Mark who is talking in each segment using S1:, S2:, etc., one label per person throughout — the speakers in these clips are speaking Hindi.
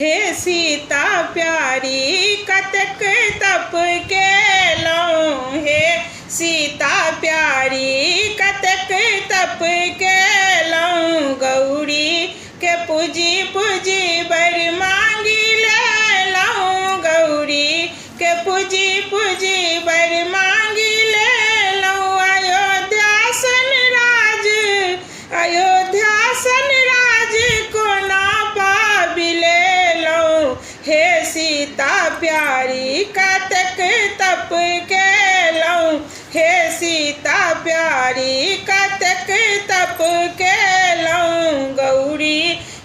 S1: हे सीता प्यारी कतक तप केलहुँ। हे सीता प्यारी कतक तप केलहुँ। गौरी के पूजी पूजी बर मांगी लेलहुँ। गौरी के पूजी पूजी बर मांगी लेलहुँ। अयोध्यासन राज कोना पाबि लेलहुँ। हे सीता प्यारी कतक तप केलहुँ। हे सीता प्यारी कतक तप केलहुँ। गौरी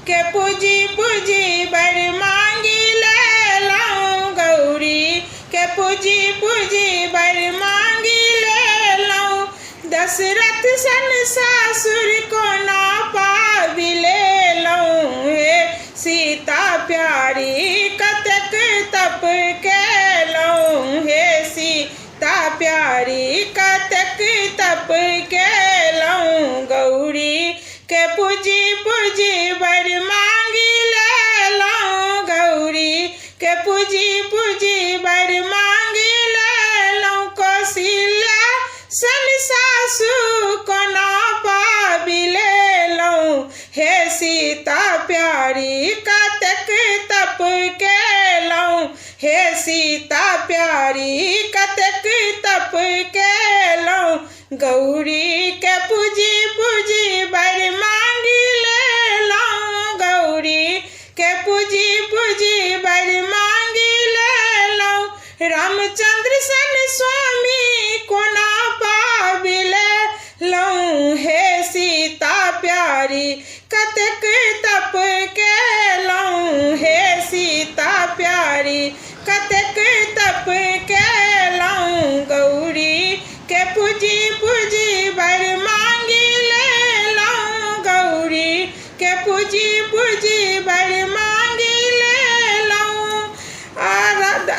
S1: के पूजी पूजी बर मांगी लेलहुँ। गौरी के पूजी पूजी बर मांगी लेलहुँ। दशरथ सन सासुर कोना पाबि लेलहुँ। हे सीता प्यारी कतक तप केलहुँ। हे सीता प्यारी कतक तप केलहुँ। गौरी के पूजी पूजी बर मांगी लेलहुँ। गौरी के पूजी पूजी बर मांगी लेलहुँ। कौशल्या सन सासु कोना पाबि लेलहुँ। हे सीता प्यारी कतक तप केलहुँ। हे सीता प्यारी कतक तप केलहुँ। गौरी के पूजी पूजी बर मांगी लेलहुँ। गौरी के पूजी पूजी बर मांगी लेलहुँ। रामचंद्र सन स्वामी कोना पाबि लेलहुँ। हे सीता प्यारी कतक तप केलहुँ। हे सीता प्यारी कतक तप केलहुँ। गौरी के पूजी पूजी बर मांगी लेलहुँ। गौरी के पूजी पूजी बर मांगी लेलहुँ।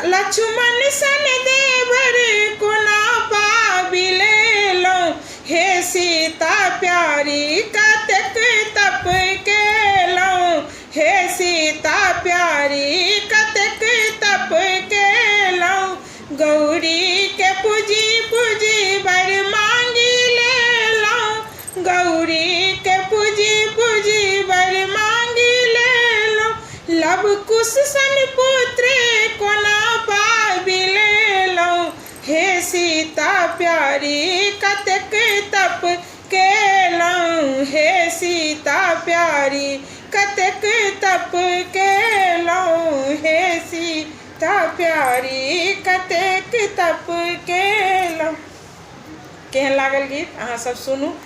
S1: लक्ष्मण सन देवर कोना पाबि लेलहुँ। हे सीता प्यारी कतक तप केलहुँ। हे सीता प्यारी कतक तप केलहुँ। गौरी के पूजी पूजी बर मांगी लेलहुँ। गौरी के पूजी पूजी बर मांगी लेलहुँ। लव कुश सन पुत्र कोना पाबि लेलहुँ। हे सीता प्यारी कतक तप केलहुँ। हे सीता प्यारी कतक तप केलहुँ। हे सीता प्यारी कतक तप केलहुँ। केहन लागल गीत अहाँ सब सुनू।